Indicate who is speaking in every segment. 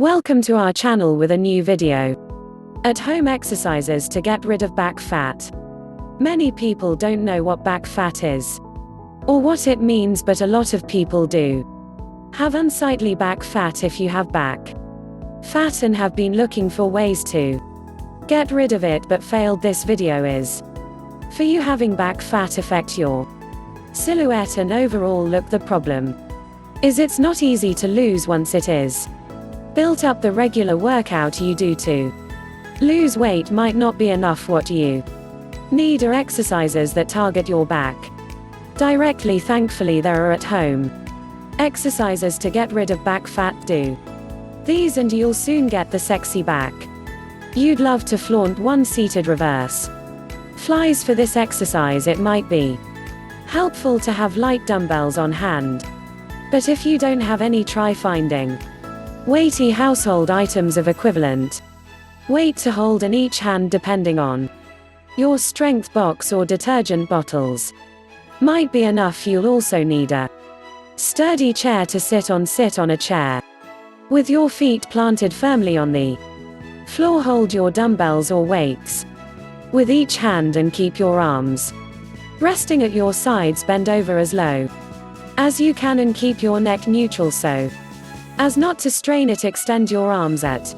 Speaker 1: Welcome to our channel with a new video. At-home exercises to get rid of back fat. Many people don't know what back fat is, or what it means, but a lot of people do. Have unsightly back fat if you have back fat and have been looking for ways to get rid of it but failed. This video is for you. Having back fat affect your silhouette and overall look. The problem is it's not easy to lose once it is built up. The regular workout you do to lose weight might not be enough. What you need are exercises that target your back directly. Thankfully, there are at-home exercises to get rid of back fat. Do these and you'll soon get the sexy back you'd love to flaunt. 1. Seated reverse flies. For this exercise, it might be helpful to have light dumbbells on hand, but if you don't have any, try finding weighty household items of equivalent weight to hold in each hand, depending on your strength. Box or detergent bottles might be enough. You'll also need a sturdy chair to sit on. Sit on a chair with your feet planted firmly on the floor. Hold your dumbbells or weights with each hand and keep your arms resting at your sides. Bend over as low as you can and keep your neck neutral so as not to strain it. Extend your arms at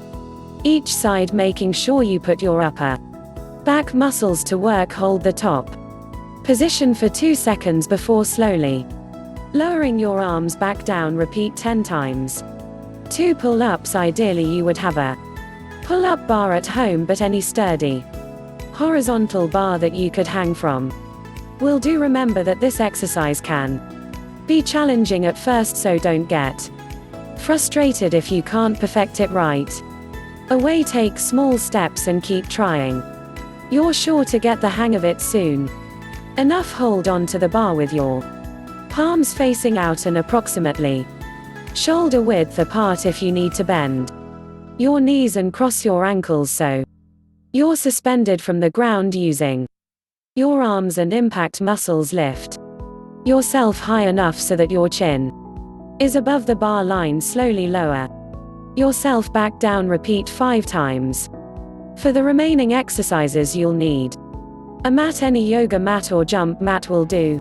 Speaker 1: each side, making sure you put your upper back muscles to work. Hold the top position for 2 seconds before slowly lowering your arms back down. Repeat 10 times. 2 pull-ups. Ideally, you would have a pull-up bar at home, but any sturdy horizontal bar that you could hang from will do. Remember that this exercise can be challenging at first, so don't get frustrated if you can't perfect it right away. Take small steps and keep trying. You're sure to get the hang of it soon enough. Hold on to the bar with your palms facing out and approximately shoulder width apart. If you need to, bend your knees and cross your ankles so you're suspended from the ground. Using your arms and impact muscles, lift yourself high enough so that your chin is above the bar line. Slowly lower yourself back down. Repeat 5 times. For the remaining exercises, you'll need a mat. Any yoga mat or jump mat will do.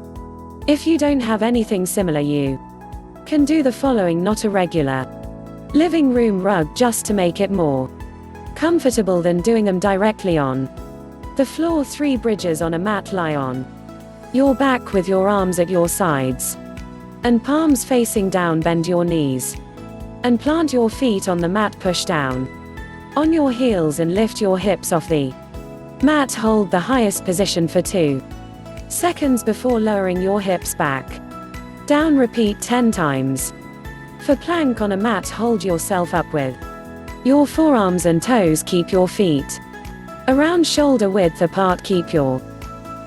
Speaker 1: If you don't have anything similar, you can do the following. Not a regular living room rug, just to make it more comfortable than doing them directly on the floor. 3 bridges on a mat. Lie on your back with your arms at your sides and palms facing down. Bend your knees and plant your feet on the mat. Push down on your heels and lift your hips off the mat. Hold the highest position for 2 seconds before lowering your hips back down. Repeat 10 times. For plank on a mat, hold yourself up with your forearms and toes. Keep your feet around shoulder width apart. Keep your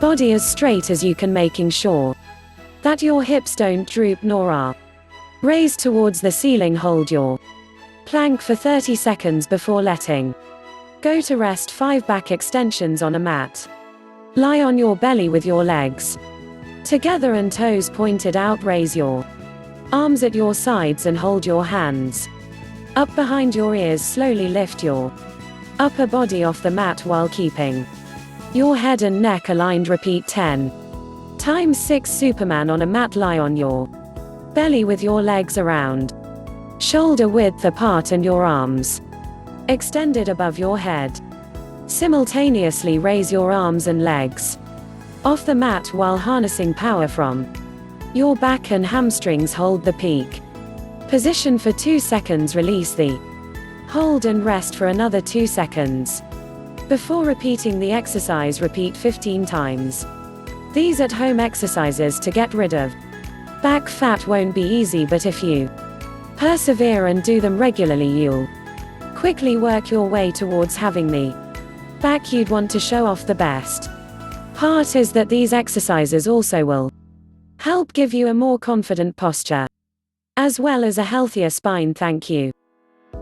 Speaker 1: body as straight as you can, making sure that your hips don't droop nor are raised towards the ceiling. Hold your plank for 30 seconds before letting go to rest. 5 back extensions on a mat. Lie on your belly with your legs together and toes pointed out. Raise your arms at your sides and hold your hands up behind your ears. Slowly lift your upper body off the mat while keeping your head and neck aligned. Repeat 10 times. 6 Superman on a mat. Lie on your belly with your legs around shoulder width apart and your arms extended above your head. Simultaneously raise your arms and legs off the mat while harnessing power from your back and hamstrings. Hold the peak position for 2 seconds. Release the hold and rest for another 2 seconds before repeating the exercise. Repeat 15 times. These at-home exercises to get rid of back fat won't be easy, but if you persevere and do them regularly, you'll quickly work your way towards having the back you'd want to show off. The best part is that these exercises also will help give you a more confident posture as well as a healthier spine. Thank you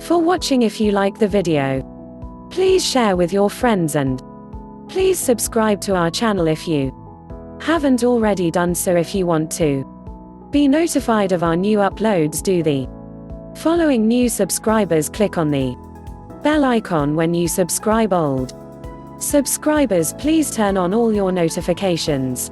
Speaker 1: for watching. If you like the video, please share with your friends and please subscribe to our channel if you haven't already done so. If you want to be notified of our new uploads, do the Following new subscribers, click on the bell icon when you subscribe. Old subscribers, please turn on all your notifications.